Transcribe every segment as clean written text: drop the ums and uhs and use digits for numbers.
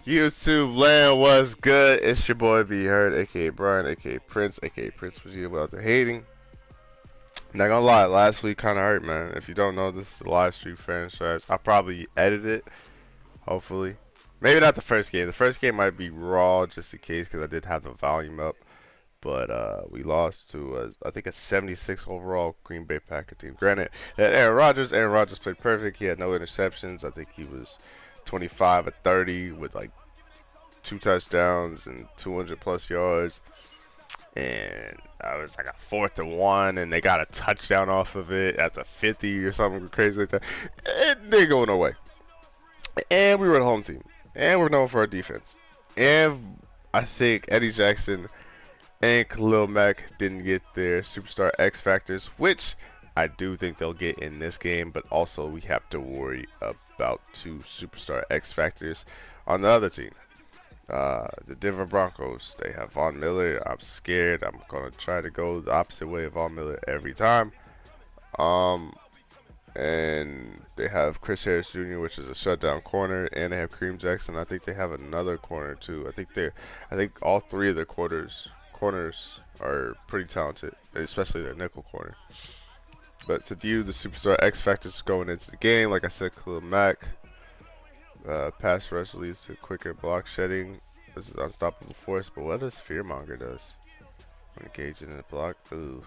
YouTube land was good. It's your boy B Heard, aka Brian, aka Prince, aka Prince was you about the hating. Not gonna lie, last week kinda hurt, man. If you don't know, this is the live stream franchise. I'll probably edit it, hopefully. Maybe not the first game. The first game might be raw just in case because I did have the volume up. But we lost to I think a 76 overall Green Bay Packer team. Granted, that Aaron Rodgers played perfect. He had no interceptions. I think he was 25 or 30 with like 2 touchdowns and 200 plus yards. And I was like a 4th and 1, and they got a touchdown off of it at the 50 or something crazy like that. It didn't go no way. And we were the home team, and we're known for our defense. And I think Eddie Jackson and Khalil Mack didn't get their superstar X factors, which I do think they'll get in this game, but also we have to worry about 2 superstar X factors on the other team. The Denver Broncos, they have Von Miller. I'm scared. I'm going to try to go the opposite way of Von Miller every time. And they have Chris Harris Jr., which is a shutdown corner, and they have Kareem Jackson. I think they have another corner too. I think all 3 of their corners are pretty talented, especially their nickel corner. But to view the superstar X factors going into the game, like I said, Khalil Mack, pass rush leads to quicker block shedding. This is unstoppable force, but what does Fearmonger does? When engaging in the block, ooh.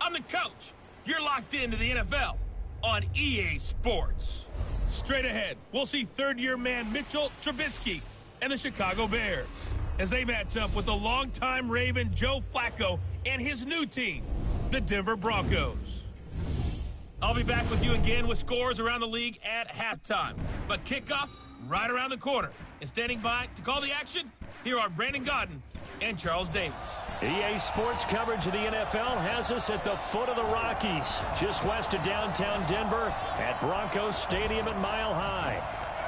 I'm the coach. You're locked into the NFL on EA Sports. Straight ahead, we'll see third-year man Mitchell Trubisky and the Chicago Bears as they match up with the longtime Raven Joe Flacco and his new team, the Denver Broncos. I'll be back with you again with scores around the league at halftime. But kickoff right around the corner. And standing by to call the action, here are Brandon Gaudin and Charles Davis. EA Sports coverage of the NFL has us at the foot of the Rockies, just west of downtown Denver at Broncos Stadium at Mile High.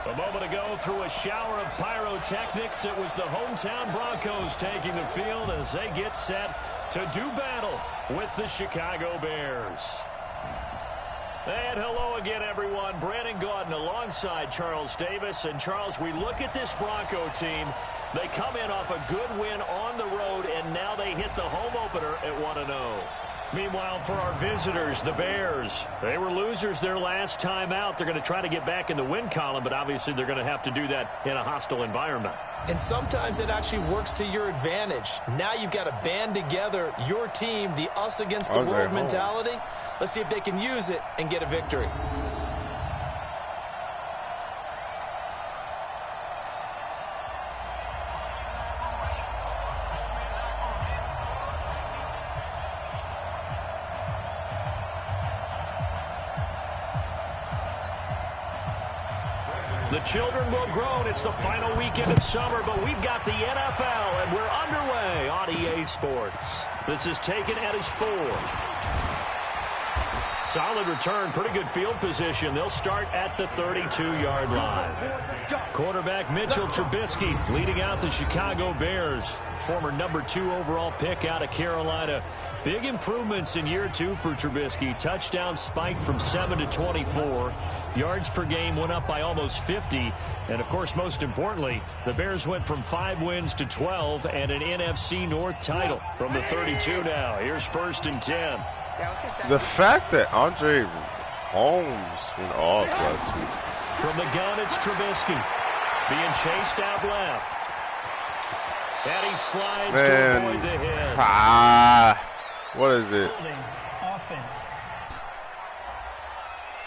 A moment ago, through a shower of pyrotechnics, it was the hometown Broncos taking the field as they get set to do battle with the Chicago Bears. And hello again, everyone. Brandon Gaudin alongside Charles Davis. And, Charles, we look at this Bronco team. They come in off a good win on the road, and now they hit the home opener at 1-0. Meanwhile, for our visitors, the Bears, they were losers their last time out. They're going to try to get back in the win column, but obviously they're going to have to do that in a hostile environment. And sometimes it actually works to your advantage. Now you've got to band together your team, the us against the world mentality. Let's see if they can use it and get a victory. The children will groan. It's the final weekend of summer, but we've got the NFL, and we're underway on EA Sports. This is taken at his 4. Solid return, pretty good field position. They'll start at the 32-yard line. Quarterback Mitchell Trubisky leading out the Chicago Bears. Former number 2 overall pick out of Carolina. Big improvements in year 2 for Trubisky. Touchdown spiked from 7 to 24. Yards per game went up by almost 50. And, of course, most importantly, the Bears went from 5 wins to 12 and an NFC North title from the 32 now. Here's 1st and 10. The fact that Andre Holmes went off last week. From the gun, it's Trubisky. Being chased out left. And he slides to Man. avoid the hit. What is it? Offense.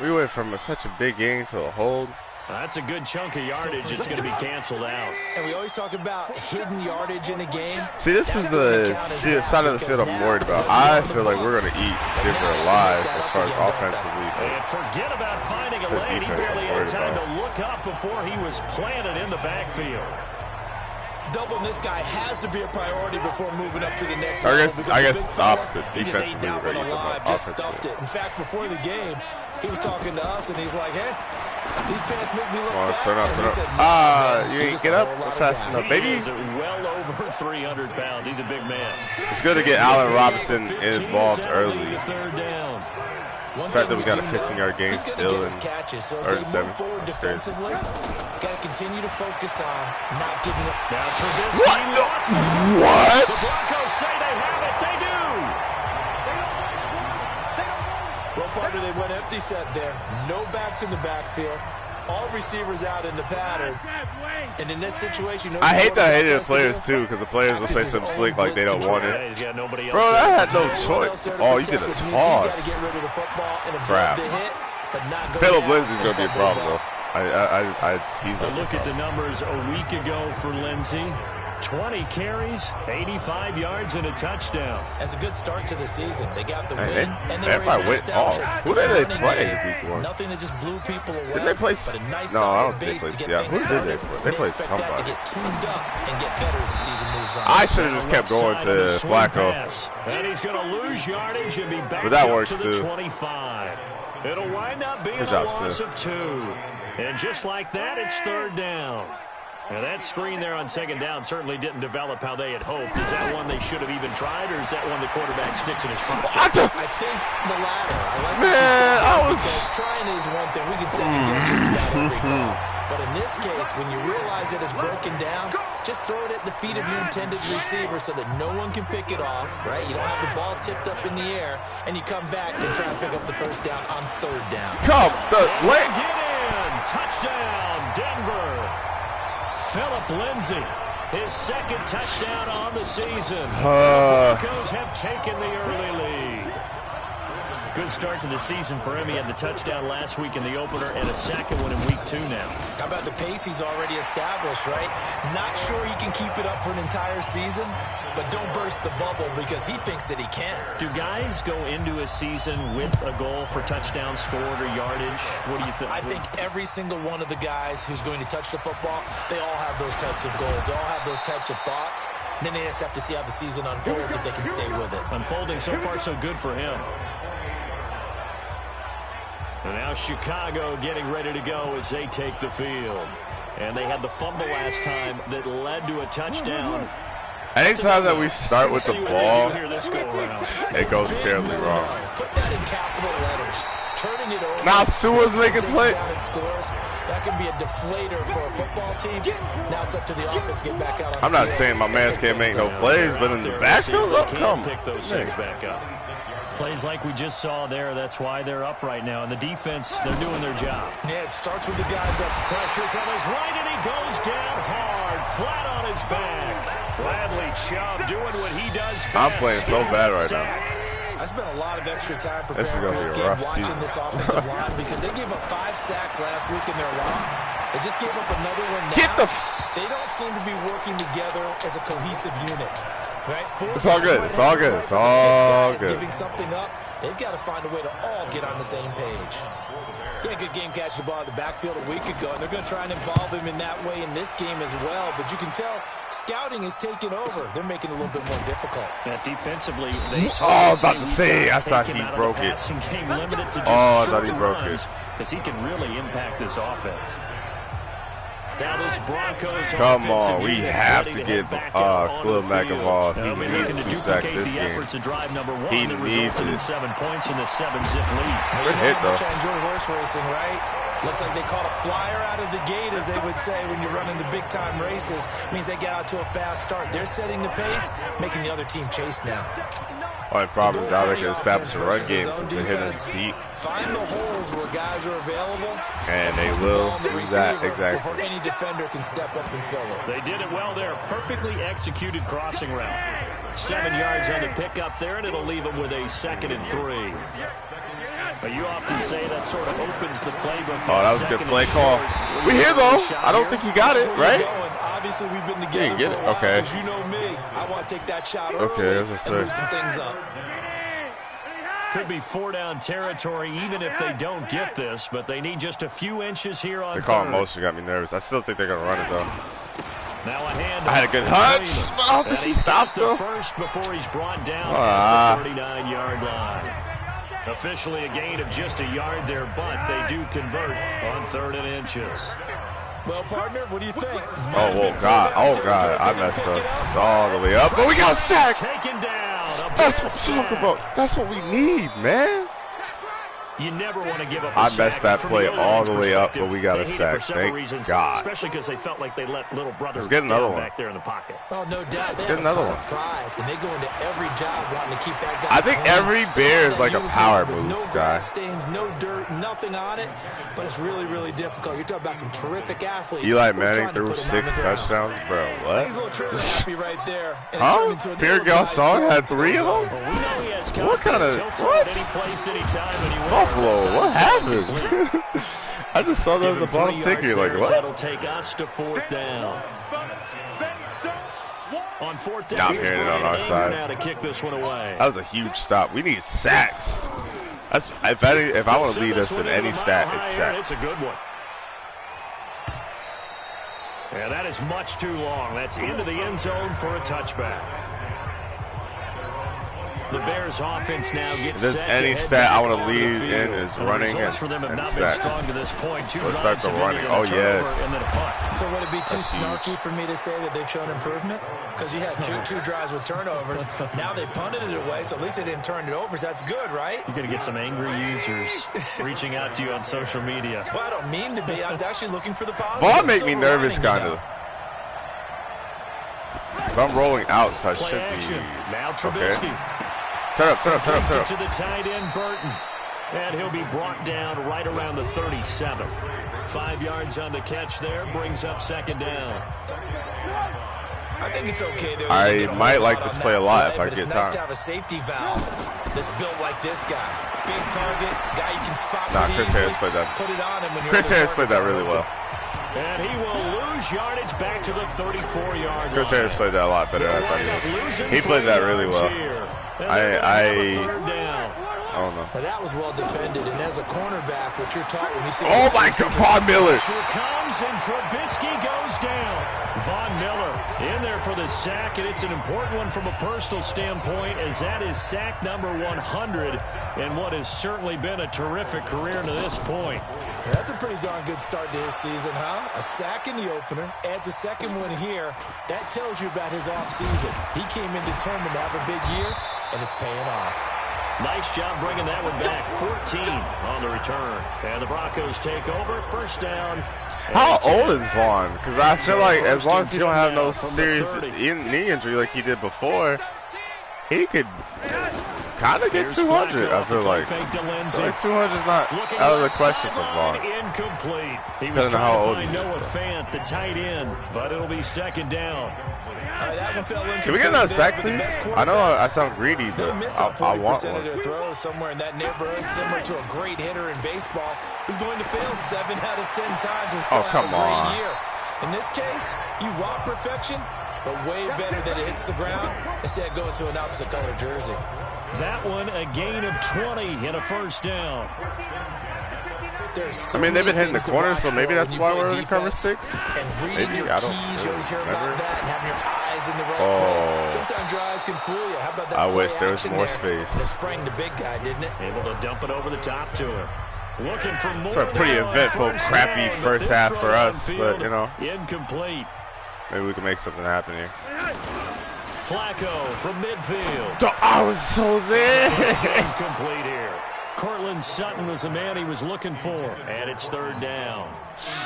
We went from such a big gain to a hold. That's a good chunk of yardage. It's going to be canceled out. And we always talk about hidden yardage in a game. See, this is the side of the field I'm worried about. I feel like we're going to eat Denver alive as far as offensively. And forget about finding a lane. He barely had time to look up before he was planted in the backfield. Doubling this guy has to be a priority before moving up to the next level. I guess it's the opposite. He just ain't Defensively, down we're one going to alive, use just stuffed it. In fact, before the game, he was talking to us, and he's like, hey, these pants make me look fat. Turn up. Said, you ain't get up fast enough, baby. He is well over 300 pounds. He's a big man. It's good to get Allen Robinson involved early. Third down. The fact that we got a 15-yard gain still in catches, so as they move forward defensively, got to continue to focus on not giving up. Now Trubisky lost the football. What? The Broncos say they have it. They do. Well, partner, they went empty set there. No backs in the backfield. All receivers out in the pattern. And in this situation, I hate that I hated the players too, because the players will say something slick like they don't want it. He's got nobody else. Bro, I had no choice. Oh, you did a toss. Crap. Caleb Lindsey's gonna be a problem though. He's a look at the numbers a week ago for Lindsey. 20 carries, 85 yards, and a touchdown. As a good start to the season, they got the win, and they everybody went off. Who did they play before? Nothing that just blew people away. Did they play? But a nice No, I don't think base they to played. get Yeah, who things did they started. play? They played expect somebody. that to get tuned up and get better as the season moves on. I should have just kept going to Flacco. And he's going to lose yardage and be back But that works to the too. 25. It'll wind up being Good a job, loss Sid. of 2. And just like that, it's third down. Now, that screen there on second down certainly didn't develop how they had hoped. Is that one they should have even tried, or is that one the quarterback sticks in his pocket? I think the latter. I like what you said, because trying is one thing. We can second guess just about every call. But in this case, when you realize that it's broken down, just throw it at the feet of your intended receiver so that no one can pick it off, right? You don't have the ball tipped up in the air, and you come back and try to pick up the first down on third down. Come the way. Get in. Touchdown, Denver. Philip Lindsay, his second touchdown on the season. The Broncos have taken the early lead. Good start to the season for him. He had the touchdown last week in the opener and a second one in week 2 now. How about the pace he's already established, right? Not sure he can keep it up for an entire season, but don't burst the bubble because he thinks that he can. Do guys go into a season with a goal for touchdown scored or yardage? What do you think? I think every single one of the guys who's going to touch the football, they all have those types of goals. They all have those types of thoughts. And then they just have to see how the season unfolds if they can stay with it. Unfolding so far so good for him. And now Chicago getting ready to go as they take the field. And they had the fumble last time that led to a touchdown. Anytime that we start with the ball, it goes terribly wrong. Put that in capital letters. Turning it over. Now Sua's making play. That can be a deflator for a football team. Now it's up to the offense to get back out on I'm not saying my man can't make no plays, but in the backfield, come pick those things back up. Plays like we just saw there, that's why they're up right now. And the defense, they're doing their job. Yeah, it starts with the guys up. Pressure from his right, and he goes down hard, flat on his back. Bradley Chubb doing what he does best. I'm playing so bad right now. I spent a lot of extra time preparing for this game, watching this offensive line, because they gave up 5 sacks last week in their loss. They just gave up another one now. They don't seem to be working together as a cohesive unit. Right? It's all good. It's all good. It's all good. Giving something up, they've got to find a way to all get on the same page. He had a good game catching the ball in the backfield a week ago, and they're going to try and involve him in that way in this game as well. But you can tell scouting is taking over. They're making it a little bit more difficult. Defensively, they I was about to say, I thought he broke it. I thought he broke it. Because he can really impact this offense. Now this Broncos come on, we have to get Khalil Mack involved. He needs 2 sacks this game. He needs it. 7 points in the 7-zip lead. Good hit though. I enjoy horse racing, right? Looks like they caught a flyer out of the gate, as they would say when you're running the big-time races. Means they get out to a fast start. They're setting the pace, making the other team chase now. Only problem is now they can establish a run game since they hit us deep. Find the holes where guys are available. And they will do that, exactly. Before any defender can step up and fill it. They did it well there. Perfectly executed crossing route. 7 yards on the pickup there, and it'll leave them with a 2nd and 3. But you often say that sort of opens the playbook. Oh, that was a good play call. We here, though. I don't think he got it, right? Obviously, we've been together He didn't get it. Okay. Because you know me. I want to take that shot early and loosen things up. Could be 4-down territory even if they don't get this, but they need just a few inches here on They call third. motion, got me nervous. I still think they're going to run it, though. Now a hand I had a good hunch, but I don't think he stopped, though. First before he's brought down at the 39-yard line. Officially a gain of just a yard there, but they do convert on 3rd and inches. Well, partner, what do you think? Oh, God. Oh, God. I messed up all the way up. But we got sacked. Taken down. That's what I'm talking about. That's what we need, man. You never want to give up a I sack. messed that From play the all the way up, perspective, but we got a they hate it sack. for several Thank reasons, God. especially because they felt like they let little brother Let's get another down one. back there in the pocket. Oh, no doubt. They Get have another a ton one. of pride, and they go into every job wanting to keep that guy I think clean. every Bear is like a power With move no guy. grass stains, no dirt, nothing on it, but it's really, really difficult. You're talking about some terrific athletes. Eli We're Manning trying to threw put 'em 6 on the ground. touchdowns, bro. He's a What? little trigger happy right there. And it Huh? turned into an Pierre ill-advised Garçon throw had into the 3 of zone. them? Well, we know he has What kind of- confidence. He'll throw what? it any place, anytime, anywhere. Buffalo, That what time, happened? complete. I just saw that Give at the him 3 bottom yards ticker. Like, there, what? That'll take us to 4th down. On 4th down, Now I'm here's hearing it on Brian our Anger side. now to kick this one away. That was a huge stop. We need sacks. That's if I want to lead us in any stat, it's sacks. It's a good one. Yeah, that is much too long. That's into the end zone for a touchback. The Bears offense now gets If there's set any to head stat I back want to onto the lead field. in is And the running results for them have and not been sacks. strong to this point. 2 Let's start drives the have running. ended in a Oh, turnover yes. and then a punt. So would it be too That's huge. snarky for me to say that they've shown improvement? Because you had two drives with turnovers. Now they punted it away, so at least they didn't turn it over. So that's good, right? You're going to get some angry users reaching out to you on social media. Well, I don't mean to be. I was actually looking for the positive. Ball make me Silver nervous, lining, you kind know. of. But I'm rolling out, so I Play should action. be. Now Okay. Trubisky. Turn up, turn up, turn up, turn Gets it up. to the tight end, Burton. And he'll be brought down right around the 37. 5 yards on the catch there, brings up 2nd down. I think it's okay, though. I They get a might whole like lot this on play that a lot play, if I but get it's nice time. to have a safety valve that's built like this guy. Big target, guy you can spot Nah, pretty Chris easily. Harris played that. Put it on him when you're Chris other Harris played that targets really are well. And he will lose yardage back to the 34-yard line. Chris Harris played that a lot better than I thought he would. He played that really well. I don't know. Now that was well defended, and as a cornerback, what you're taught when you see. Oh my God, Von Miller. Here comes, and Trubisky goes down. Von Miller in there for the sack, and it's an important one from a personal standpoint, as that is sack number 100, and what has certainly been a terrific career to this point. That's a pretty darn good start to his season, huh? A sack in the opener, adds a second one here. That tells you about his offseason. He came in determined to have a big year, and it's paying off. Nice job bringing that one back. 14 on the return. And the Broncos take over. 1st down. How old is Vaughn? Because I feel like as long as he don't have no From the serious 30. knee injury like he did before, he could kind of get Here's 200. Flacco I off the feel play like. fake to I Lindsey. feel like 200 is not Looking out of the left question for sideline, Vaughn. incomplete. He was Depending on how trying to old find he is, Noah though. Fant, the tight end, but it'll be 2nd down. That one fell in. Can we get another sack, but the please? best I know I quarterbacks, sound greedy, they'll but miss on I 40% want of one. their throws somewhere in that neighborhood, similar to a great hitter in baseball who's going to fail 7 out of 10 times and still Oh, come have a great on. year. In this case, you want perfection, but way better that it hits the ground instead of going to an opposite color jersey. That one, a gain of 20 and a 1st down. I mean, they've been hitting the corners, so maybe that's why we're in cover 6. And reading Maybe, your I don't keys, you always hear remember. about that, and having your eyes in the right Oh. place. Sometimes your eyes can fool you. How about that I play wish there was action more there? space. And it sprang the big guy, didn't it? Able to dump it over the top to him. Looking for more. It's a pretty now on eventful, 1st crappy down, but first this half throw for us, downfield, but, you know. Incomplete. Maybe we can make something happen here. Flacco from midfield. I was so there. Incomplete here. Cortland Sutton was the man he was looking for. And it's 3rd down.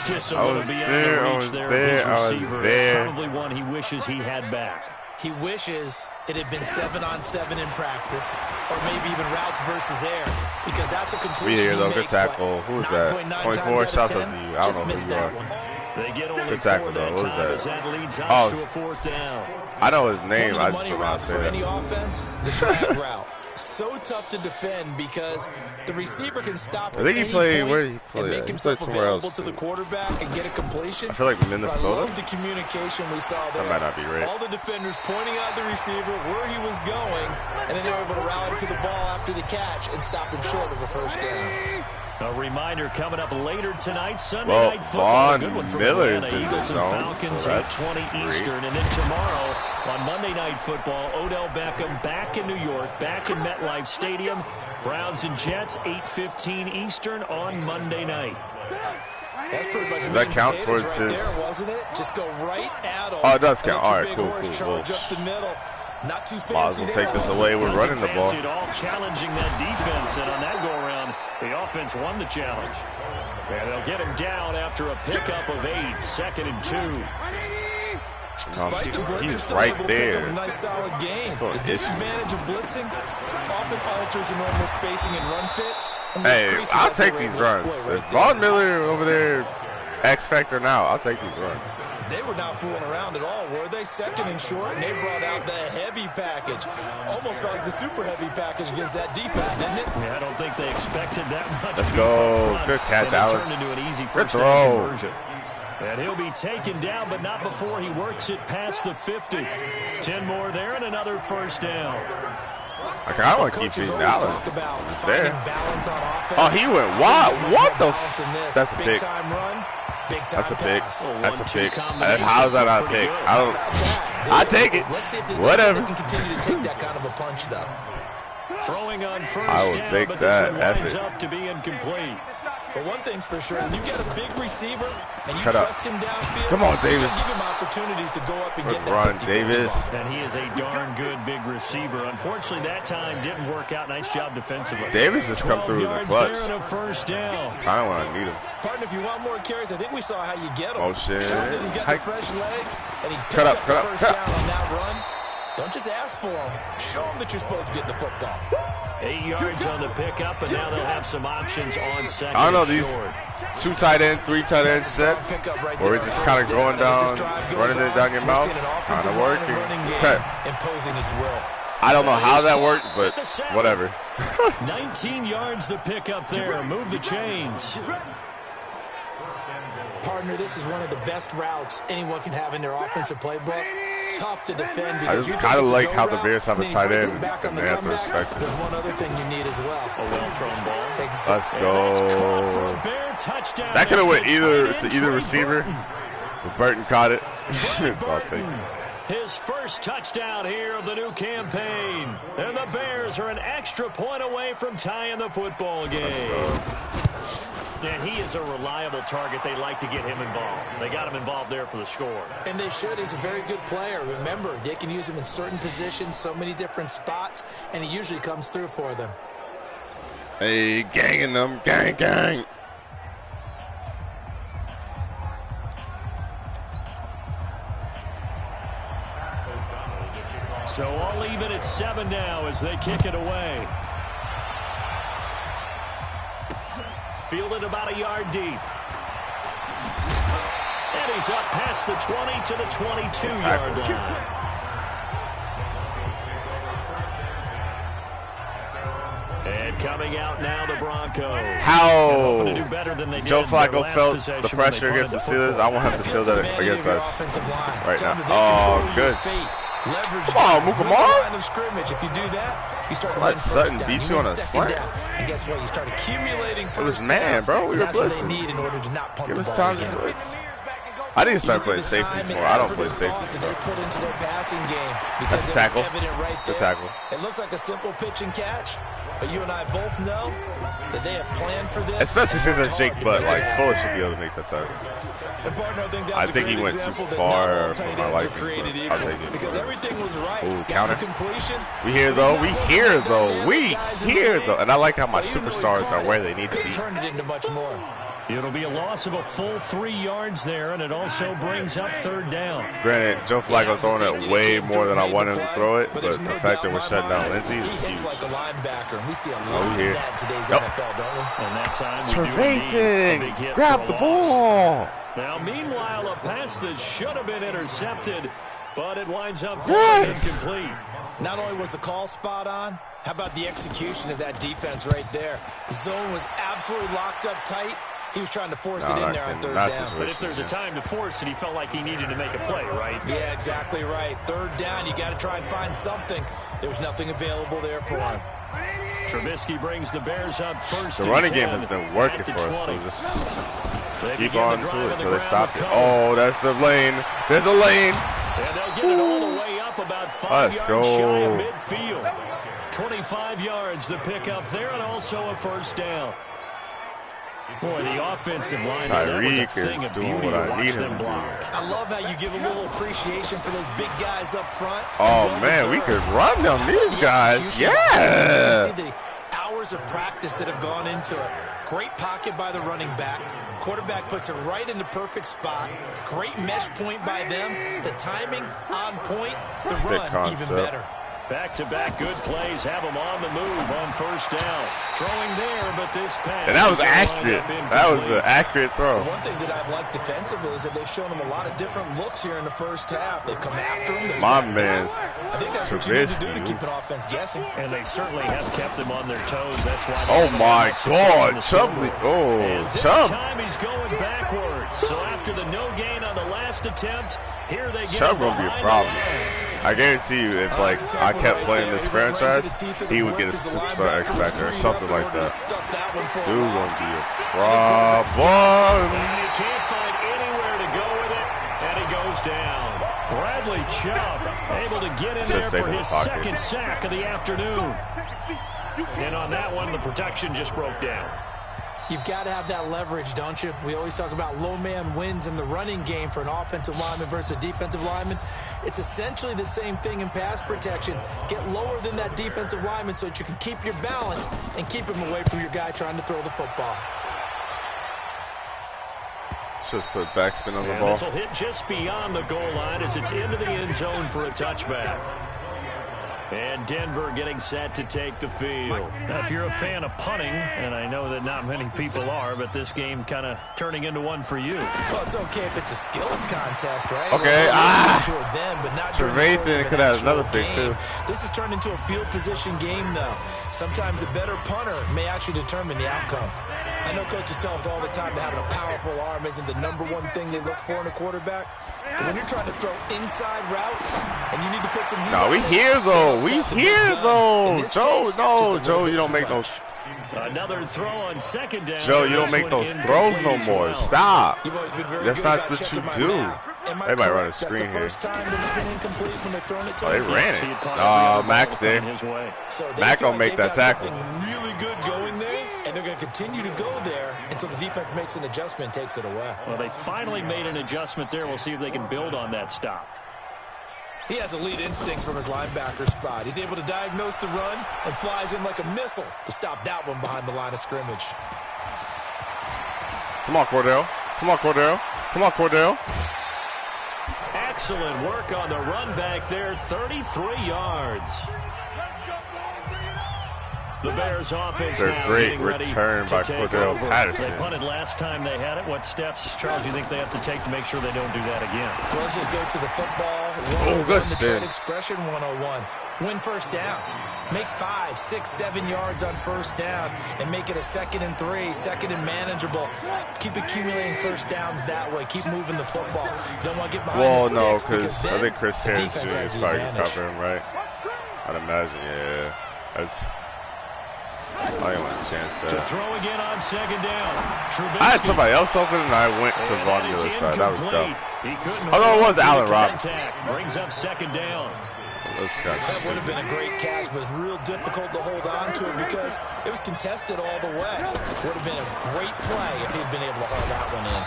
Just a I little was beyond there, the I reach was there there, of his I was receiver. there. It's probably one he wishes he had back. He wishes it had been 7-on-7 in practice, or maybe even routes versus air, because that's a completion here, though. he Good makes, tackle. Who's that? 24 Shouts out to you. I don't know who you are. They get only Good tackle, 4 though. that What time was as that? that leads us Oh, to a 4th down. I know his name. One I of the just money don't know how to routes say for that. any offense, the drag route. So tough to defend because the receiver can stop I think he at any played. point Where did he play? and make He himself played somewhere available else. to the quarterback and get a completion. I feel like I Minnesota. love the communication we saw there. That might not be right. All the defenders pointing out the receiver, where he was going, and then they were able to rally to the ball after the catch and stop him short of a first down. A reminder coming up later tonight, Sunday Night Football. A good one for Miller's Atlanta in Eagles the and zone, Falcons so at that's 20 great. Eastern. And then tomorrow on Monday Night Football, Odell Beckham back in New York, back in MetLife Stadium. Browns and Jets, 8:15 Eastern on Monday night. That's pretty much Does that count towards right his... there, wasn't it? Just go right at him. Oh, it does count. Let your All right, big cool, horse cool. charge Well, up the middle. Not too might as fancy well there. take this away. We're running the ball. Fancy at all, challenging that defense, and on that go-around, the offense won the challenge. And they'll get him down after a pickup of 8, 2nd and 2. No, he's still right able to pick up there. a nice solid gain. So The it's- disadvantage of blitzing often alters the normal spacing and run fits. And those Hey, creases I'll that they take were these able to runs. exploit If right Von there. Miller over there, X Factor now, I'll take these runs. They were not fooling around at all, were they? 2nd and short, and they brought out the heavy package. Almost felt like the super heavy package against that defense, didn't it? Yeah, I don't think they expected that much. Let's beef go. up front, Good catch, and it Allen. turned into an easy Good first throw. down conversion. And he'll be taken down, but not before he works it past the 50. 10 more there and another first down. I kind of want to keep Coaches these always Allen. talk about It's finding there. balance on offense. Oh, he went wide. Much What more the? balance than this. That's a Big pick. time run, big time That's a pick. pass. That's a 1-2 pick. combination. How is that not a Pretty pick? good. I don't. Not bad. I take it. Let's see if they Whatever. can continue to take that kind of a punch, though. Throwing on first I will down, take but that. this one winds Epic. up to be incomplete. But one thing's for sure, when you get a big receiver and you Cut up. trust him downfield, Come on, you Davis. gotta give him opportunities to go up and Good get that run, 50-50 Davis. ball. And he is a darn good big receiver. Unfortunately, that time didn't work out. Nice job defensively. Davis just come 12 through in the yards clutch. there and a first down. Kind of want to need him. Partner, if you want more carries, I think we saw how you get him. Motion. Show that he's got the Hike. fresh legs, and he picked Cut up, up cut the up, first cut down up. on that run. Don't just ask for him. Show him that you're supposed to get the football. 8 yards on the pickup, and now they'll have some options on second I don't know, and these short. 2 tight end, 3 tight end That's a strong sets, pickup right or there it's just on kind of first going down. As down, this drive goes running it on, down your we're mouth, seeing an kind offensive of line working. and running game Okay. imposing its will. I don't know how that worked, but whatever. 19 yards the pickup there. Move the chains. Partner, this is one of the best routes anyone can have in their offensive playbook. Tough to defend I because just you kind of think it's a like go how the route, Bears have and a then he tight breaks end it back on and the they have comeback. perspective. There's one other thing you need as well. A well-thrown ball. Exactly. Let's And that's caught for go. a Bear touchdown. That could have That's went the either tight end, to either Trey receiver, Burton. but Burton caught it. Trey I'll take Burton. it. His first touchdown here of the new campaign. And the Bears are an extra point away from tying the football game. And he is a reliable target. They like to get him involved. They got him involved there for the score. And they should. He's a very good player. Remember, they can use him in certain positions, so many different spots, and he usually comes through for them. Hey, ganging them, gang, gang. So all even at 7 now as they kick it away. Fielded about a yard deep. And he's up past the 20 to the 22-yard line. And coming out now, the Broncos. How To do better than they did Joe in their Flacco last felt possession the when they pressure punted against the football. Steelers. I want him to feel that against us right now. Oh, good. Leverage Come on, guys with the Mukamar. line of scrimmage. If you do that, you start to Let win first Sutton down. beat You you win on a second slant. down. And guess what? You start accumulating first was man, downs, bro. We and were that's what they blitzing. need in order to not punt Give the us ball time to again. blitz. I need to start These are playing the safeties time more. and I don't effort play and thought safeties that they though. put into their passing game because That's a it tackle. was evident right Good there. tackle. It looks like a simple pitch and catch, but you and I both know that they have planned for this. Especially since and that's Jake worked Butt. hard to Like, make it Fuller happen. should be able to make that tackle. And partner, I think I that's a think great he went too example that far not all for tight my ends are liking, created but I'll equal take it. because everything was right. Ooh, Got counter. the completion. We here but he's though. not We one of here the though. dynamic We guys in the here league. though. And I like how my So even though he superstars caught are where it, they need to could be. turn it into much more. It'll be a loss of a full 3 yards there, and it also brings up 3rd down. Granted, Joe Flacco throwing it way more than I wanted him to throw it, but the fact that we're shutting down Lindsey is huge. Hits like a linebacker, and we see a lot of that in today's NFL, don't we? And that time we do need a big hit. Grab the ball. Now, meanwhile, a pass that should have been intercepted, but it winds up falling incomplete. Not only was the call spot on, how about the execution of that defense right there? The zone was absolutely locked up tight. He was trying to force it in there on 3rd down. But if there's a time to force it, he felt like he needed to make a play, right? Yeah, exactly right. 3rd down, you got to try and find something. There was nothing available there for him. Trubisky brings the Bears up first. The running game has been working for us, so just keep on to it until they stop it. Oh, that's the lane. There's a lane. And they'll get it all the way up about 5 yards shy of midfield. 25 yards the pickup there, and also a 1st down. Boy, the offensive line, that was a thing of beauty to watch them block. I love how you give a little appreciation for those big guys up front. Oh, man, we could run them, these guys. Yeah. You can see the hours of practice that have gone into it. Great pocket by the running back. Quarterback puts it right in the perfect spot. Great mesh point by them. The timing on point. The run even better. Back-to-back good plays have them on the move on 1st down. Throwing there, but this pass. And that was accurate. That was an accurate throw. One thing that I've liked defensively is that they've shown them a lot of different looks here in the 1st half. They've come after him. My man. I think that's what you need to do to keep an offense guessing. And they certainly have kept them on their toes. That's why. Oh my God, Chubb! Oh, Chubb! This time he's going backwards. So after the no gain on the last attempt, here they get. Chubb gonna be a problem. I guarantee you, if like I kept playing this franchise, he would get a superstar X Factor or something like that. Dude gonna be a problem. You can't find anywhere to go with it, and he goes down. Bradley Chubb able to get in there for his 2nd sack of the afternoon. And on that one, the protection just broke down. You've got to have that leverage, don't you? We always talk about low man wins in the running game for an offensive lineman versus a defensive lineman. It's essentially the same thing in pass protection. Get lower than that defensive lineman so that you can keep your balance and keep him away from your guy trying to throw the football. Just put backspin on the ball. This will hit just beyond the goal line as it's into the end zone for a touchback. And Denver getting set to take the field. Now, if you're a fan of punting, and I know that not many people are, but this game kind of turning into one for you. Well, it's okay if it's a skills contest, right? Okay, Trevathan could have another pick, too. This has turned into a field position game, though. Sometimes a better punter may actually determine the outcome. I know coaches tell us all the time that having a powerful arm isn't the #1 thing they look for in a quarterback. But when you're trying to throw inside routes and you need to put some heat we here, though. We here, though. Joe, you don't make no. Another throw on 2nd down. Joe, you don't make those throws no more. Stop. That's not what you do. They might run a screen here. Oh, they ran it. Mac's there. Mac gonna make that tackle. Really good going there, and they're going to continue to go there until the defense makes an adjustment and takes it away. Well, they finally made an adjustment there. We'll see if they can build on that stop. He has elite instincts from his linebacker spot. He's able to diagnose the run and flies in like a missile to stop that one behind the line of scrimmage. Come on, Cordell. Come on, Cordell. Come on, Cordell. Excellent work on the run back there, 33 yards. The Bears offense now great getting ready return by Cordell Patterson. They punted last time they had it. What steps, Charles, you think they have to take to make sure they don't do that again? Well, let's just go to the football. Good the trade expression 101. Win 1st down. Make 5, 6, 7 yards on 1st down and make it a 2nd and 3, 2nd and manageable. Keep accumulating 1st downs that way. Keep moving the football. You don't want to get behind the sticks because I think Chris Harris is probably going to cover him, right? I'd imagine, yeah. I didn't want a chance to throw again on 2nd down. Trubisky. I had somebody else open, and I went to on the other side. That was dumb. He couldn't. Although it was Allen Robinson. Brings up 2nd down. That would have been a great catch, but it's real difficult to hold on to it because it was contested all the way. Would have been a great play if he'd been able to haul that one in.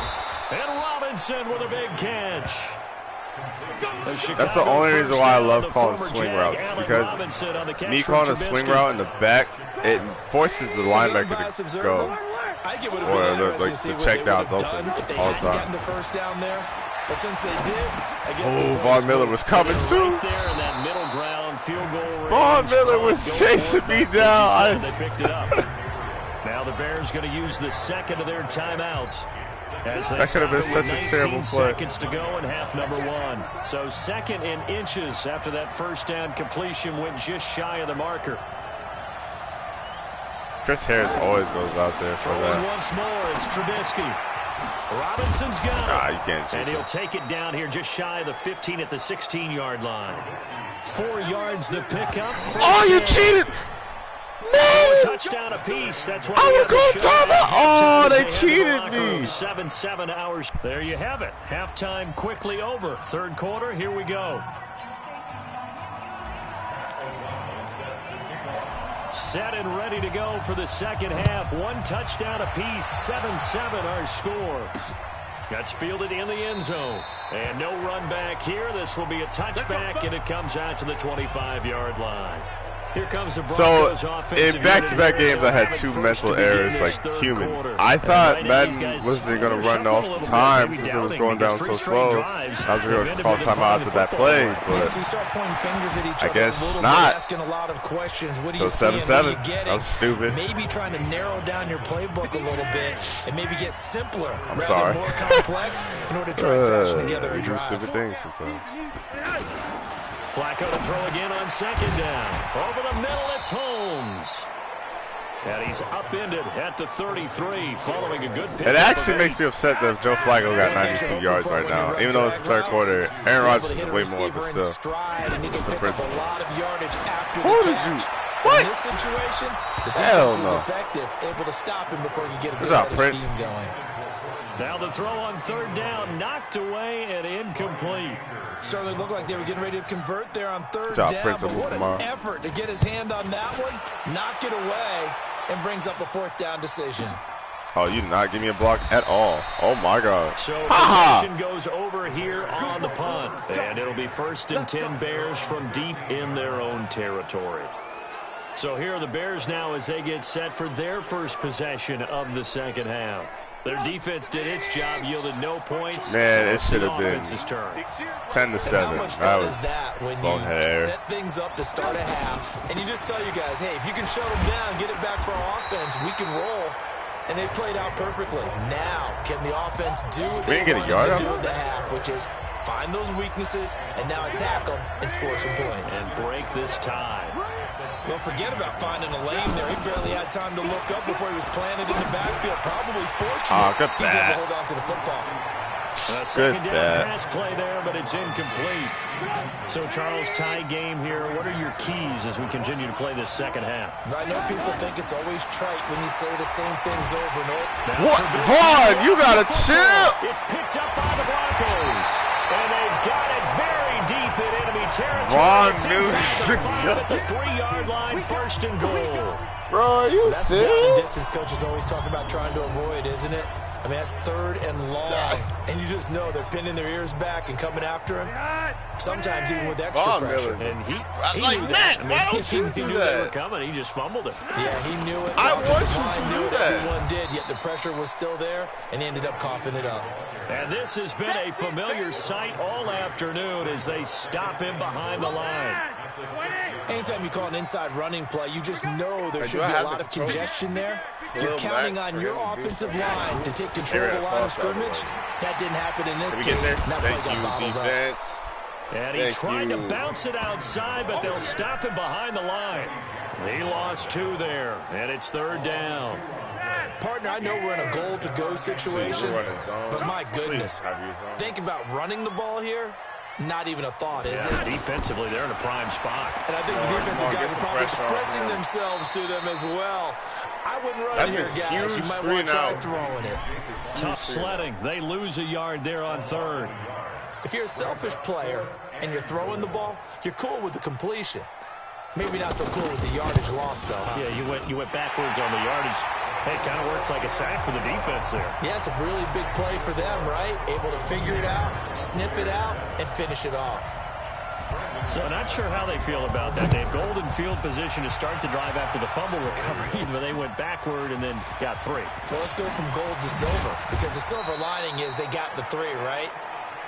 And Robinson with a big catch. That's the only reason why I love calling swing routes, because me calling a swing route in the back, it forces the linebacker to go. I think it would have Or been the, interesting like to see the what check they would downs have open done if they all the hadn't time. gotten the first down there. But since they did, I guess Oh, Von Miller was coming too. Right there in that middle ground field goal range. Von Miller was chasing me down. They picked it up. Now the Bears going to use the second of their timeouts. As they That could have been such a terrible play. 19 seconds to go in half number one. So second in inches after that first down completion went just shy of the marker. Chris Harris always goes out there for that. Once more, it's Trubisky. Robinson's got it. You can't. And he'll take it down here just shy of the 15 at the 16-yard line. 4 yards the pickup. Oh, you cheated! Man! So a touchdown apiece. That's why I we was have the going show. timeout. Oh, they Halftime cheated in the locker room, me. 7 hours. There you have it. Halftime quickly over. Third quarter, here we go. Set and ready to go for the second half. 1 touchdown apiece. 7-7 our score. That's fielded in the end zone. And no run back here. This will be a touchback, and it comes out to the 25-yard line. Here comes the Broncos in back-to-back games, I had 2 mental errors, like human. I thought Madden wasn't going to run off the time since it was going down so slow. I was going to call timeout after that play, but I guess not. So 7-7. That was stupid. Maybe trying to narrow down your playbook a little bit and maybe get simpler rather sorry. than more complex in order to try and fashion together a We do drive. stupid things sometimes. Flacco to throw again on second down. Over the middle, it's Holmes. And he's upended at the 33 following a good pick. It actually makes me upset that Joe Flacco got 92 yards right now. Even though it's the third quarter, Aaron Rodgers is way more, but still. Who did you? What? In this situation, the Hell defense was no. effective, able to stop him before he could get a Good good job, head of Prince. steam going. Now the throw on third down, knocked away and incomplete. Certainly looked like they were getting ready to convert there on third Good job, down, Prince. but I'll move what an tomorrow. effort to get his hand on that one, knock it away, and brings up a 4th down decision. Oh, you did not give me a block at all. Oh, my God. So Ha-ha! possession goes over here on the punt. And it'll be 1st and 10 Bears from deep in their own territory. So here are the Bears now as they get set for their first possession of the second half. Their defense did its job, yielded no points. Man, it It's should the have been offense's turn. 10-7. How much That fun was is that when you bonehead error. set things up to start a half, and you just tell you guys, hey, if you can shut them down, get it back for our offense, we can roll. And they played out perfectly. Now, can the offense do what We they didn't get a yard wanted to out do of in the half, which is find those weaknesses and now attack them and score some points. And break this tie. Well, forget about finding a lane there. He barely had time to look up before he was planted in the backfield. Probably fortunate good he's able to bat. hold on to the football. A second Good down bat. pass play there, but it's incomplete. So, Charles, tie game here. What are your keys as we continue to play this second half? I know people think it's always trite when you say the same things over and over. Now, What? Trubisky Vaughn, you lost gotta the football. chill. It's picked up by the Broncos. And they've got it very deep in enemy territory. Vaughn It's knew inside he the should 5 go. at the 3-yard line, 1st and goal. Bro, are you That's the down and serious? distance coaches always talk about trying to avoid, isn't it? I mean, that's 3rd and long. And you just know they're pinning their ears back and coming after him. Sometimes even with extra Vaughn pressure. Miller. And he Like, knew Matt, that. I mean, why don't you he do knew they were that? coming. He just fumbled it. Yeah, he knew it. I The want offensive you to line do knew it. that. Everyone did, yet the pressure was still there, and he ended up coughing it up. And this has been a familiar sight all afternoon as they stop him behind the line. Anytime you call an inside running play, you just know there Hey, should do I be a have lot the of control? congestion there. A You're little counting back on for your him to do offensive something. line to take control Area of the line of toss out of the scrimmage. way. That didn't happen in this Can we case. get there? And that play Thank got you, bottled up. defense. And he Thank tried to you. bounce it outside, but they'll stop him behind the line. He lost 2 there, and it's 3rd down. Partner, I know we're in a goal-to-go situation, We're running zone. but my goodness, Please have your zone. think about running the ball here. Not even a thought, is Yeah, it? defensively, they're in a prime spot. And I think the Come on, defensive get guys are some probably pressure on expressing him. themselves to them as well. I wouldn't run That's it here, a guys. You huge might three want to try now. throwing it. Tough sledding. They lose a yard there on 3rd. If you're a selfish player and you're throwing the ball, you're cool with the completion. Maybe not so cool with the yardage loss, though, huh? Yeah, you went backwards on the yardage. Hey, it kind of works like a sack for the defense there. Yeah, it's a really big play for them, right? Able to figure it out, sniff it out, and finish it off. So not sure how they feel about that. They have golden field position to start the drive after the fumble recovery, but they went backward and then got 3. Well, let's go from gold to silver, because the silver lining is they got the 3, right?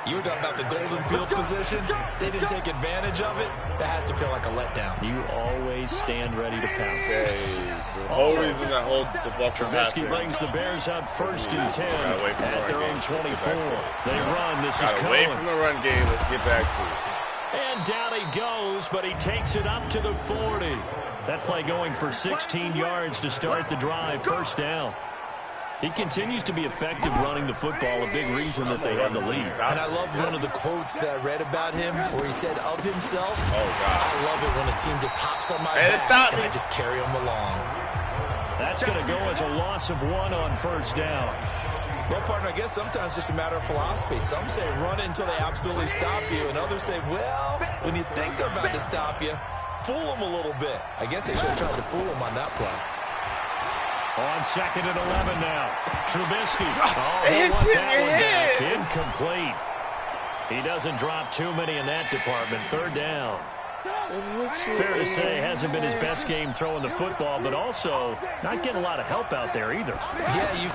You were talking about the golden field position. They didn't take advantage of it. That has to feel like a letdown. You always stand ready to pounce. The whole reason that whole debacle Trubisky brings the Bears up 1st and 10 at their own 24. They run. This is Cohen. Away from the run game. Let's get back to it. And down he goes, but he takes it up to the 40. That play going for 16 yards to start the drive. 1st down. He continues to be effective running the football, a big reason that they have the lead. And I love one of the quotes that I read about him where he said of himself, I love it when a team just hops on my back and I just carry them along. That's going to go as a loss of 1 on 1st down. Well, partner, I guess sometimes it's just a matter of philosophy. Some say run it until they absolutely stop you, and others say, well, when you think they're about to stop you, fool them a little bit. I guess they should have tried to fool them on that play. On 2nd and 11 now. Trubisky. It want hit that one back. your Incomplete. He doesn't drop too many in that department. 3rd down. Fair to say, hasn't been his best game throwing the football, but also not getting a lot of help out there either. Yeah, you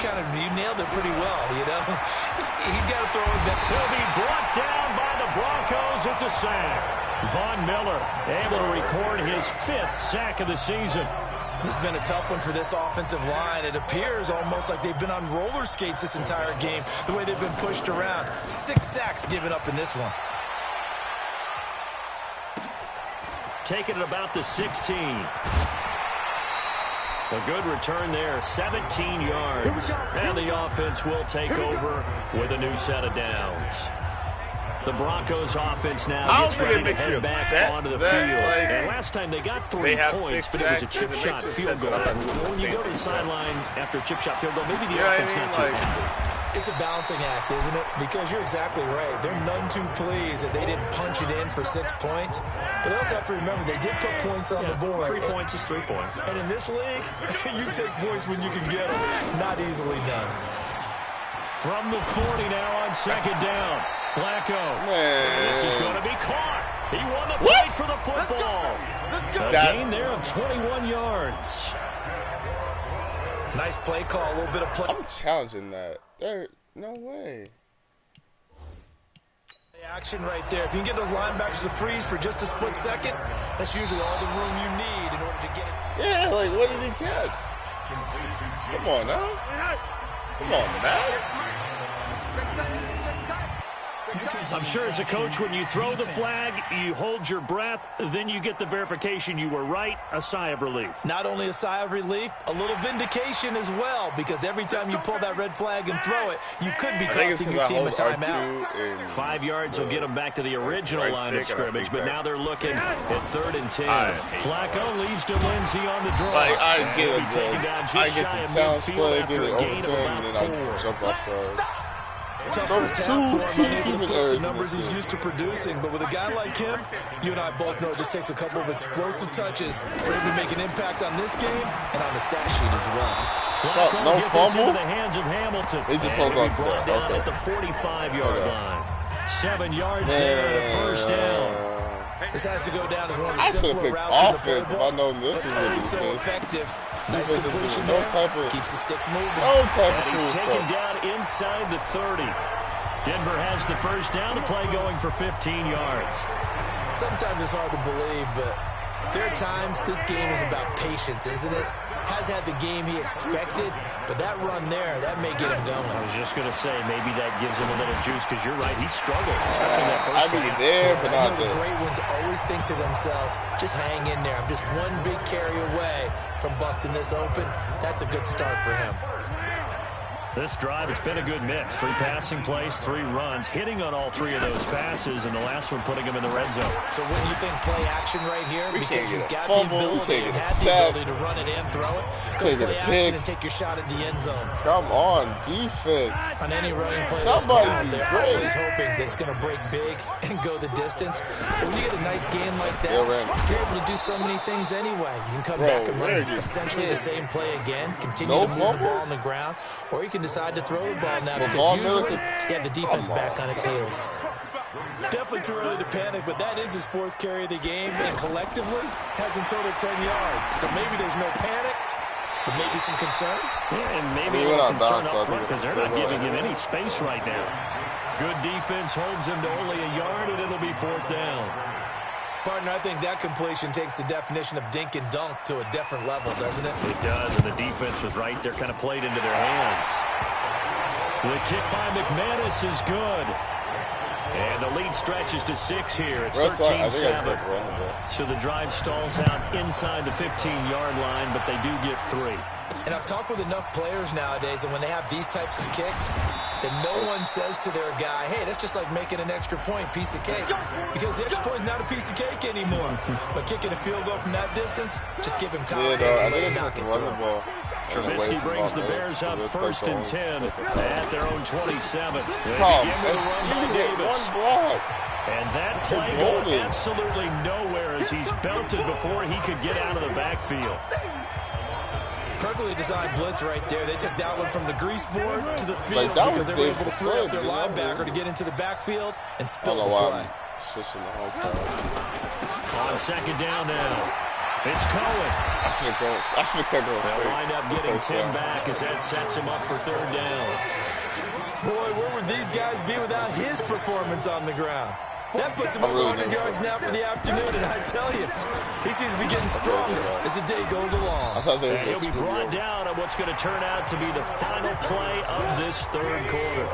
nailed it pretty well, you know. He's got to throw it back. He'll be brought down by the Broncos. It's a sack. Von Miller able to record his 5th sack of the season. This has been a tough one for this offensive line. It appears almost like they've been on roller skates this entire game, the way they've been pushed around. 6 sacks given up in this one. Taking it about the 16. A good return there, 17 yards. And the offense will take over with a new set of downs. The Broncos offense now gets ready to head back onto the field. And last time they got 3 points, but it was a chip shot field goal. When you go to the sideline after a chip shot field goal, maybe the offense not too happy. It's a balancing act, isn't it? Because you're exactly right. They're none too pleased that they didn't punch it in for 6 points. But they also have to remember they did put points on the board. 3 points is 3 points. And in this league, you take points when you can get them. Not easily done. From the 40 now on 2nd down. Flacco. This is going to be caught. He won the fight for the football. A gain there of 21 yards. Nice play call, a little bit of play. I'm challenging that. No way. Action right there. If you can get those linebackers to freeze for just a split second, that's usually all the room you need in order to get it. Yeah, like, what did he catch? Come on now. Come on, man. I'm sure as a coach, when you throw the flag, you hold your breath, then you get the verification you were right, a sigh of relief. Not only a sigh of relief, a little vindication as well, because every time you pull that red flag and throw it, you could be costing your team a timeout. 5 yards will get them back to the original line of scrimmage, but now they're looking at 3rd and 10. Flacco leaves to Lindsey on the draw. I get it, bro. Taken down just I shy get of the challenge midfield play, after get a it gain of overturned, about and then 4. I jump offside. Tough first half for him, unable to put up the numbers he's used to producing. But with a guy like him, you and I both know it just takes a couple of explosive touches for him to make an impact on this game and on the stat sheet as well. Flacco no gets fumble? into the hands of Hamilton. He just and holds on be to brought that. down Okay. at the 45-yard line. 7 yards there at a 1st down. This has to go down as one of the I should have simpler picked routes in the offense if I playbook. known this was going to be So the case. effective. Nice Defense is completion doing there. Keeps the sticks moving. No type And of he's cool taken stuff. down inside the 30. Denver has the 1st down, the play going for 15 yards. Sometimes it's hard to believe, but there are times this game is about patience, isn't it? Has had the game he expected, but that run there, that may get him going. I was just going to say, maybe that gives him a little juice, because you're right, he struggled, especially that I first be time. there, but I not know the there. great ones always think to themselves, just hang in there. I'm just one big carry away from busting this open. That's a good start for him. This drive, it's been a good mix. 3 passing plays, 3 runs, hitting on all 3 of those passes, and the last one putting him in the red zone. So wouldn't you think play action right here? We Because can't you've get a got the fumble, we ability can't and get a had the sack. ability to run it in, throw it. Go Can't get play a action pick. and take your shot at the end zone. Come on, defense. On any running play, Somebody be they're great. always hoping that it's going to break big and go the distance. But when you get a nice game like that, Yeah, right. you're able to do so many things anyway. You can come Bro, back and where run you essentially been? the same play again, continue No to move the fumbles? ball on the ground, or you can decide to throw the ball now Well, because Von usually Miller you have the defense Come back on. on its heels. Definitely too early to panic, but that is his 4th carry of the game, and collectively hasn't totaled 10 yards. So maybe there's no panic, but maybe some concern. Yeah, and maybe a little concern up front because they're not giving him any space right now. Good defense holds him to only a yard, and it'll be 4th down. Partner, I think that completion takes the definition of dink and dunk to a different level, doesn't it? It does, and the defense was right there, kind of played into their hands. The kick by McManus is good. And the lead stretches to 6 here. It's 13-7. So the drive stalls out inside the 15-yard line, but they do get 3. And I've talked with enough players nowadays that when they have these types of kicks, that no one says to their guy, hey, that's just like making an extra point, piece of cake. Because the extra point is not a piece of cake anymore. But kicking a field goal from that distance, just give him confidence and let him knock it through. Trubisky brings the Bears up 1st and 10 at their own 27. They begin with a run by Davis. And that play goes absolutely nowhere as he's belted before he could get out of the backfield. Perfectly designed blitz right there. They took that one from the grease board to the field because they were able to throw up their linebacker to get into the backfield and spill the play. On 2nd down now. It's Cohen. I should have kept going. They'll wind up getting Tim back as that sets him up for 3rd down. Boy, where would these guys be without his performance on the ground? That puts him over 100 yards now for the afternoon, and I tell you, he seems to be getting stronger as the day goes along. And he'll be brought down on what's going to turn out to be the final play of this 3rd quarter.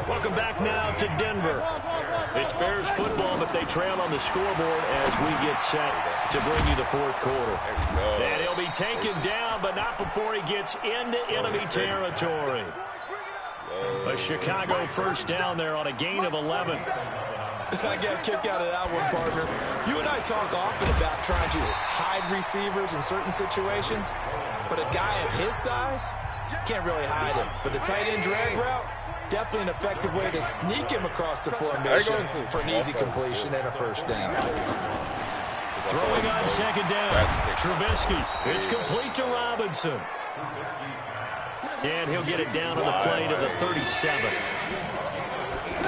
Welcome back now to Denver. It's Bears football, but they trail on the scoreboard as we get set to bring you the 4th quarter. And he'll be taken down, but not before he gets into enemy territory. A Chicago 1st down there on a gain of 11. I got a kick out of that one, partner. You and I talk often about trying to hide receivers in certain situations, but a guy of his size can't really hide him. But the tight end drag route, definitely an effective way to sneak him across the formation for an easy completion and a 1st down. Throwing on 2nd down, Trubisky. It's complete to Robinson. And he'll get it down on the play to the 37.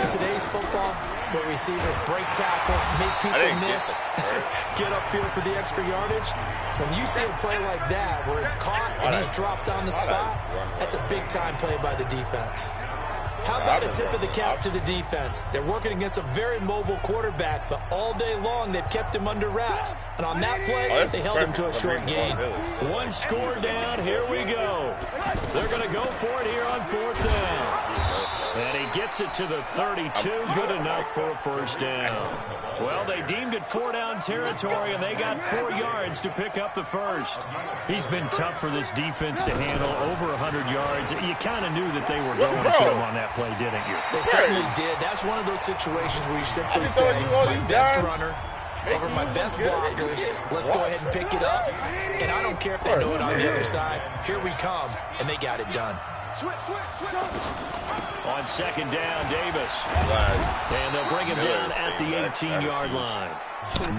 In today's football, where receivers break tackles, make people miss, get upfield for the extra yardage, when you see a play like that where it's caught and he's dropped on the spot, that's a big-time play by the defense. How about a tip of the cap to the defense? They're working against a very mobile quarterback, but all day long they've kept him under wraps. And on that play, they held him to a short gain. 1 score down. Here we go. They're going to go for it here on 4th down. And he gets it to the 32. Good enough for a 1st down. Well, they deemed it 4-down territory, and they got 4 yards to pick up the 1st. He's been tough for this defense to handle, over 100 yards. You kind of knew that they were going to him on that play, didn't you? They certainly did. That's one of those situations where you simply say, my best runner over my best blockers. Let's go ahead and pick it up. And I don't care if they know it on the other side. Here we come, and they got it done. On 2nd down, Davis. And they'll bring him down at the 18-yard line.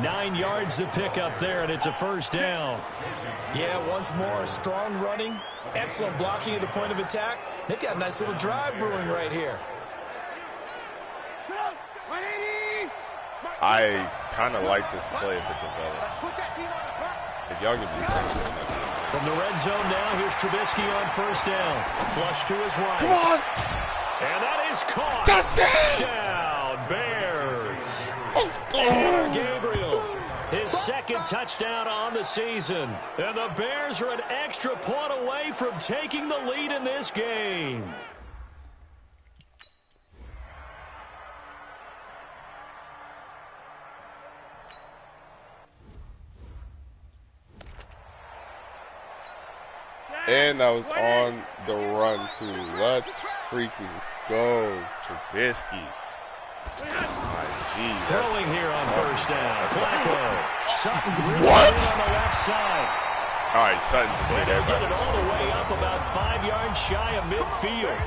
9 yards to pick up there, and it's a 1st down. Yeah, once more, strong running, excellent blocking at the point of attack. They've got a nice little drive brewing right here. I kind of like this play if it develops. If y'all can do something. From the red zone now, here's Trubisky on 1st down. Flush to his right. Come on! And that is caught. Touchdown, Bears. Taylor Gabriel, his 2nd touchdown on the season. And the Bears are an extra point away from taking the lead in this game. And that was on the run, too. Let's freaking go, Trubisky. Throwing here on 1st down. Flacco. Sutton really on the left side. All right, Sutton just made Get everybody. it all the way up about 5 yards shy of midfield.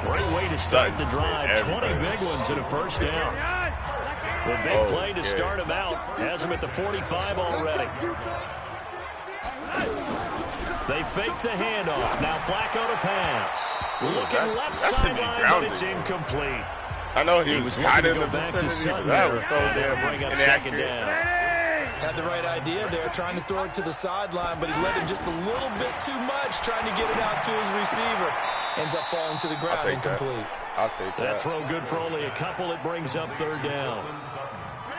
Great way to start the drive. 20 big ones and a 1st down. The big play to start him out. Has him at the 45 already. They fake the handoff. Now Flacco to pass. Looking left sideline, but it's incomplete. I know he was looking kind to of in go the back to vicinity, but Sutton that there, was so and damn bring up second inaccurate. down. Had the right idea there, trying to throw it to the sideline, but he let him just a little bit too much, trying to get it out to his receiver. Ends up falling to the ground incomplete. I'll take that. That throw good for only a couple. It brings up third down.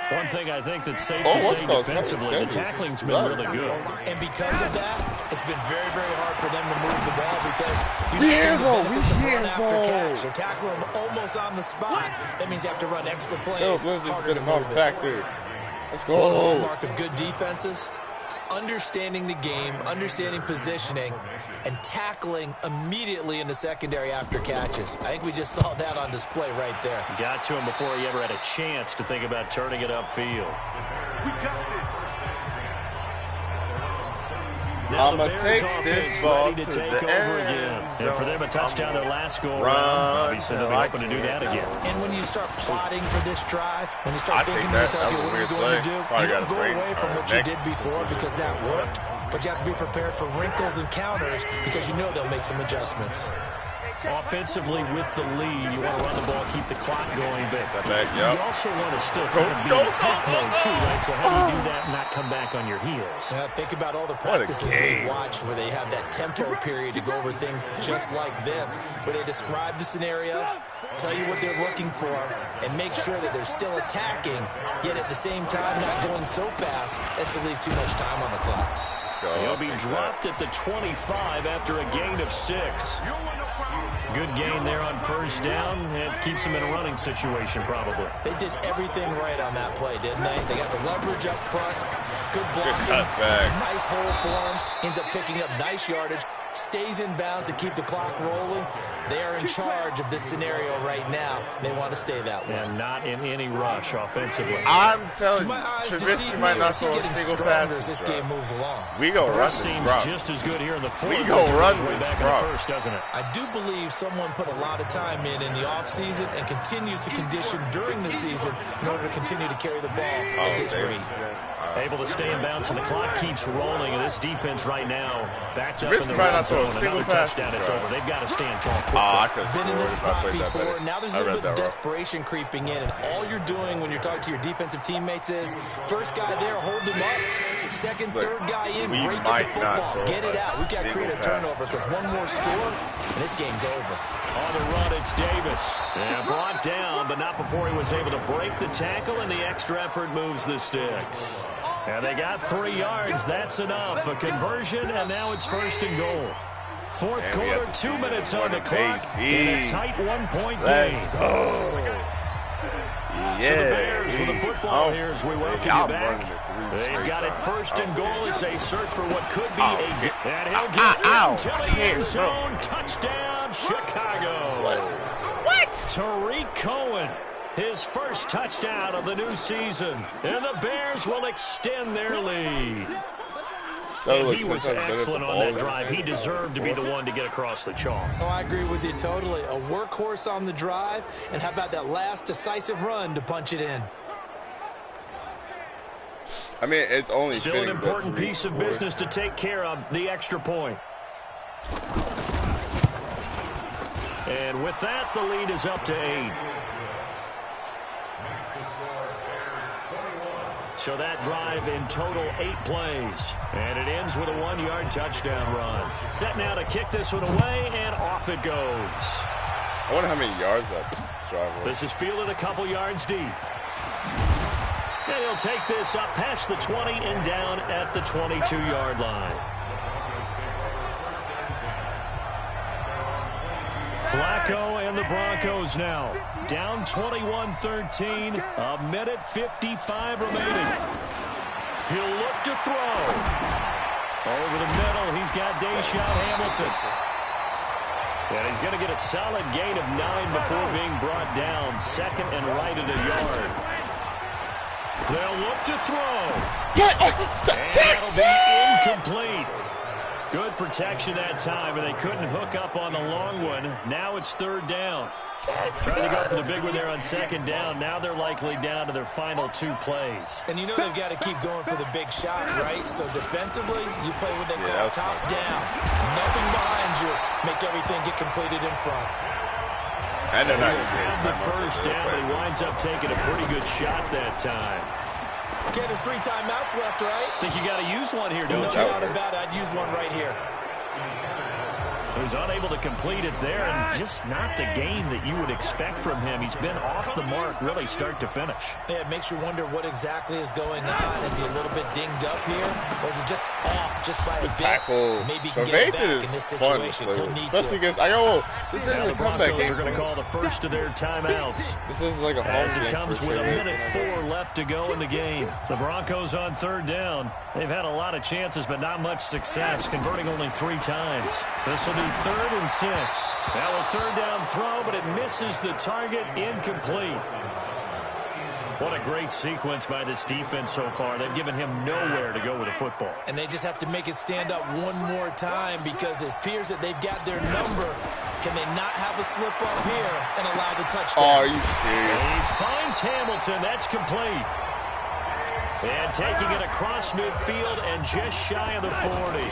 One thing I think that's safe to say defensively, the tackling's been really good. And because of that, it's been very, very hard for them to move the ball because you need to run after catch. So tackle them almost on the spot. That means you have to run extra plays. Harder to move it. Let's One go. hallmark of good defenses is understanding the game, understanding positioning, and tackling immediately in the secondary after catches. I think we just saw that on display right there. Got to him before he ever had a chance to think about turning it upfield. Now I'm going to take this ball to take the over again. And for them, a touchdown their last go around. Obviously, they'll be hoping to do that again. And when you start plotting for this drive, when you start thinking to yourself, okay, what are you going to do? You don't go away from what you did before because that worked. But you have to be prepared for wrinkles and counters because you know they'll make some adjustments. Offensively, with the lead, you want to run the ball, keep the clock going, but you also want to still kind of be in attack mode too, right? So how do you do that and not come back on your heels? Yeah, think about all the practices we've watched where they have that tempo period to go over things just like this, where they describe the scenario, tell you what they're looking for, and make sure that they're still attacking, yet at the same time not going so fast as to leave too much time on the clock. He'll be dropped at the 25 after a gain of 6. Good gain there on first down. It keeps them in a running situation, probably. They did everything right on that play, didn't they? They got the leverage up front. Good blocking. Nice hole for him. Ends up picking up nice yardage. Stays in bounds to keep the clock rolling. They are in charge of this scenario right now. They want to stay that way. And not in any rush offensively. I'm telling you, Trubisky might not throw a single pass as this game moves along. We go run this seems route. just as good here in the fourth. We go run way this back route. in the first, doesn't it? I do believe someone put a lot of time in the offseason and continues to condition during the season in order to continue to carry the ball at this rate. Able to stay in bounds, and the clock keeps rolling. And this defense right now backed up in the might red not throw a zone. single Another pass. touchdown, it's over. They've got to stand tall quickly. I could Been in this spot before. Now there's a little bit of wrong. desperation creeping in, and all you're doing when you're talking to your defensive teammates is first guy there, hold him up. Second, third guy in, break the football, get it out. We've got to create a turnover because one more score, and this game's over. On the run, it's Davis. And brought down, but not before he was able to break the tackle, and the extra effort moves the sticks. And they got 3 yards. That's enough. A conversion, and now it's first and goal. Fourth quarter, 2 minutes on the clock, and a tight 1-point game. So the Bears with the football here as we welcome you back. They've got it first and goal as they search for what could be a... And he'll get into the end zone. Touchdown, Chicago. What? Tariq Cohen, his first touchdown of the new season. And the Bears will extend their lead. And he was excellent on that drive. He deserved to be the one to get across the chalk. Oh, I agree with you totally. A workhorse on the drive, and how about that last decisive run to punch it in? I mean, it's only still an important piece of business to take care of, the extra point. And with that, the lead is up to 8. So that drive in total 8 plays. And it ends with a 1-yard touchdown run. Set now to kick this one away, and off it goes. I wonder how many yards that drive was. This is fielded a couple yards deep. And he'll take this up past the 20 and down at the 22-yard line. Flacco and the Broncos now down 21-13, a minute 55 remaining. He'll look to throw. Over the middle, he's got Deshaun Hamilton. And he's going to get a solid gain of 9 before being brought down. Second and right at a yard. They'll look to throw. And that'll be incomplete. Good protection that time, and they couldn't hook up on the long one. Now it's third down. Trying to go for the big one there on second down. Now they're likely down to their final 2 plays. And you know they've got to keep going for the big shot, right? So defensively, you play what they call top down. Nothing behind you. Make everything get completed in front. And they're He'll not have the first down, but he winds up taking a pretty good shot that time. Okay, there's 3 timeouts left, right? I think you got to use one here, don't you? No doubt about it. I'd use one right here. He was unable to complete it there, and just not the game that you would expect from him. He's been off the mark really start to finish. Yeah, it makes you wonder what exactly is going on. Is he a little bit dinged up here, or is he just off just by a bit? Tackle. Maybe he can get it back in this situation. He'll need especially to. against. This is Now a the comeback Broncos game. are going to call the first of their timeouts. This is like a home As it game comes for with a Trey minute Lance. 4 left to go in the game. The Broncos on third down. They've had a lot of chances, but not much success, converting only 3 times. This will be 3rd and 6. Now a third down throw, but it misses the target, incomplete. What a great sequence by this defense so far. They've given him nowhere to go with the football. And they just have to make it stand up one more time because it appears that they've got their number. Can they not have a slip up here and allow the touchdown? Oh, are you serious? He finds Hamilton. That's complete. And taking it across midfield and just shy of the 40.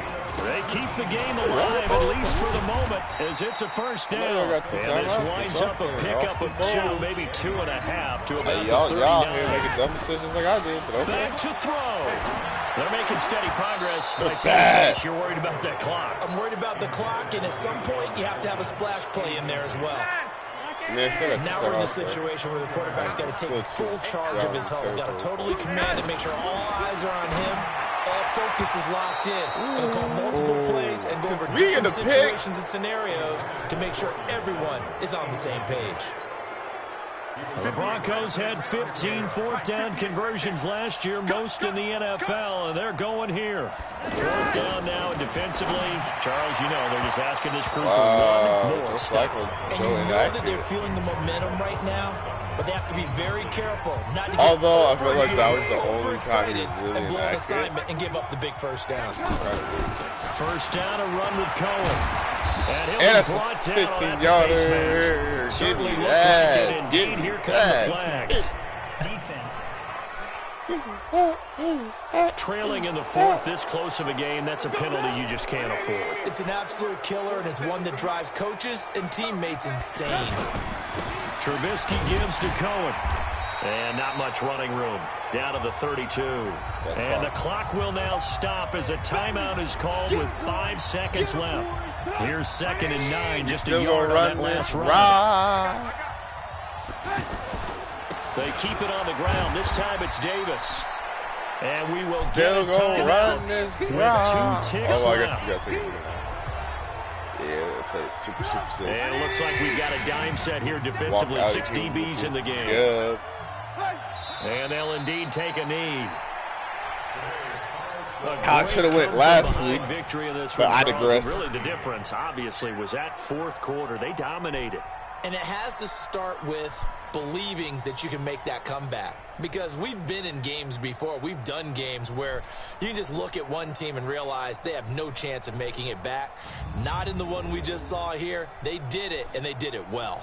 They keep the game alive, at least for the moment, as it's a first down. And this winds up a pickup of 2, maybe 2.5 to about Y'all the here 39. making dumb decisions like I did, but okay. Back to throw. They're making steady progress, but I see Bad. you're worried about that clock. I'm worried about the clock, and at some point you have to have a splash play in there as well. Man, still got Now we're in the situation where the quarterback's got to take full charge of his home. Got to totally command and make sure all eyes are on him. All focus is locked in. Going to call multiple plays and go over different situations and scenarios to make sure everyone is on the same page. The Broncos had 15 fourth down conversions last year, most in the NFL, and they're going here. 4th down now, and defensively, Charles, you know, they're just asking this crew for one more step. And you know that they're feeling the momentum right now, but they have to be very careful not to get Although I feel like that was the only time he overexcited was really and blow an inaccurate. assignment and give up the big first down. First down, a run with Cohen. And he'll And be that's brought a down. Oh, 15 that's a face yarder. mask. Give Certainly me looked that. like it indeed. Give me Here come that. the flags. Defense. Trailing in the 4th, this close of a game, that's a penalty you just can't afford. It's an absolute killer, and it's one that drives coaches and teammates insane. Trubisky gives to Cohen. And not much running room. Down to the 32. And the clock will now stop as a timeout is called with 5 seconds left. Here's 2nd and 9, just a yard on that last run. They keep it on the ground. This time it's Davis. And we will get a timeout with 2 ticks Oh, I guess left. you got to take it now. Yeah, play super sick. And it looks like we've got a dime set here defensively. 6 DBs in the game. Good. And they'll indeed take a knee. I should have went last week, victory in this but one, I Charles. digress. Really, the difference, obviously, was that 4th quarter. They dominated. And it has to start with believing that you can make that comeback. Because we've been in games before. We've done games where you can just look at one team and realize they have no chance of making it back. Not in the one we just saw here. They did it, and they did it well.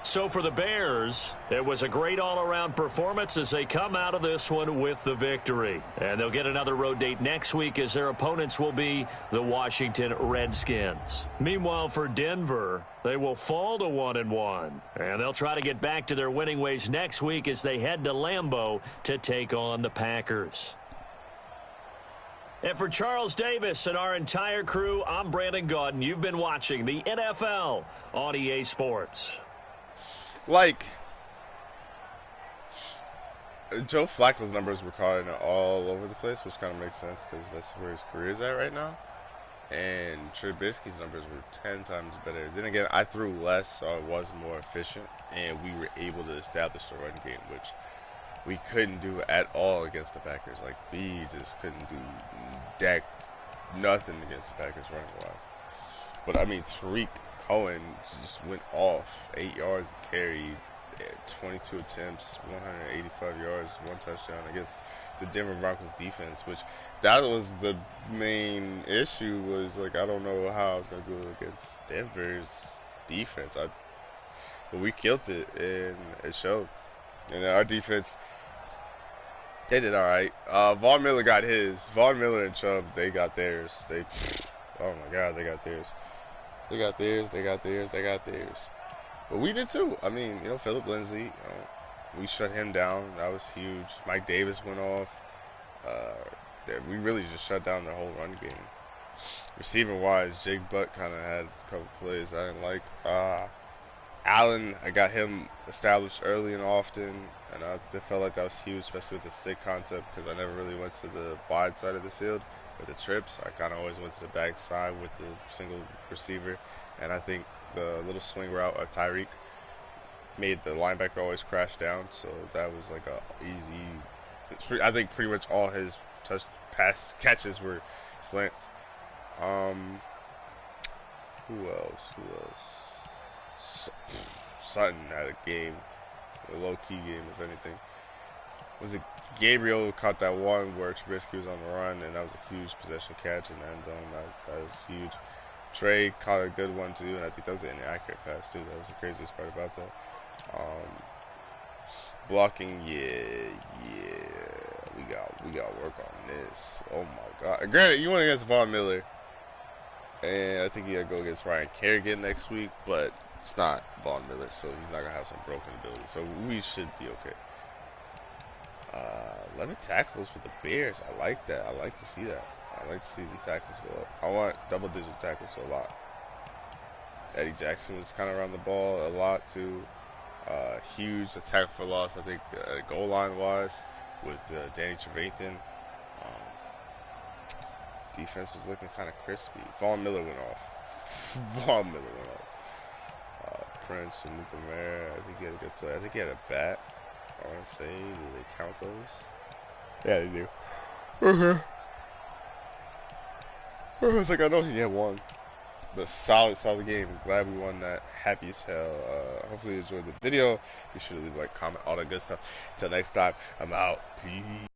So for the Bears, it was a great all-around performance as they come out of this one with the victory. And they'll get another road date next week as their opponents will be the Washington Redskins. Meanwhile, for Denver, they will fall to 1-1. And they'll try to get back to their winning ways next week as they head to Lambeau to take on the Packers. And for Charles Davis and our entire crew, I'm Brandon Gaudin. You've been watching the NFL on EA Sports. Like, Joe Flacco's numbers were caught all over the place, which kind of makes sense because that's where his career is at right now. And Trubisky's numbers were 10 times better. Then again, I threw less, so I was more efficient, and we were able to establish the run game, which we couldn't do at all against the Packers. Like, we just couldn't do nothing against the Packers running-wise. But, I mean, Tariq Cohen just went off. 8 yards carry, 22 attempts, 185 yards, 1 touchdown against the Denver Broncos defense, which that was the main issue. Was like, I don't know how I was going to go against Denver's defense. But we killed it, and it showed. And our defense, they did all right. Von Miller got his. Von Miller and Chubb, they got theirs. Oh my God, they got theirs. They got theirs. They got theirs. They got theirs. But we did too. I mean, Philip Lindsay. We shut him down. That was huge. Mike Davis went off. We really just shut down the whole run game. Receiving wise, Jake Butt kind of had a couple plays I didn't like. Allen, I got him established early and often, and I felt like that was huge, especially with the stick concept, because I never really went to the wide side of the field with the trips. I kind of always went to the back side with the single receiver, and I think the little swing route of Tyreek made the linebacker always crash down, so that was like a easy. I think pretty much all his pass catches were slants. Who else? Sutton had a game, a low-key game, if anything. Was it Gabriel who caught that one where Trubisky was on the run, and that was a huge possession catch in the end zone. That was huge. Trey caught a good one, too, and I think that was an inaccurate pass, too. That was the craziest part about that. Blocking, yeah. We got work on this. Oh, my God. Granted, you went against Von Miller, and I think he got to go against Ryan Kerrigan next week, but it's not Von Miller, so he's not going to have some broken ability. So we should be okay. 11 tackles for the Bears. I like that. I like to see that. I like to see the tackles go up. I want double-digit tackles a lot. Eddie Jackson was kind of around the ball a lot, too. Huge tackle for loss, I think, goal line-wise, with Danny Trevathan. Defense was looking kind of crispy. Von Miller went off. Prince and Lukamare, I think he had a good play. I think he had a bat. I want to say, do they count those? Yeah, they do. I was like, I know he had one. But solid game. Glad we won that. Happy as hell. Hopefully you enjoyed the video. Be sure to leave a like, comment, all that good stuff. Until next time, I'm out. Peace.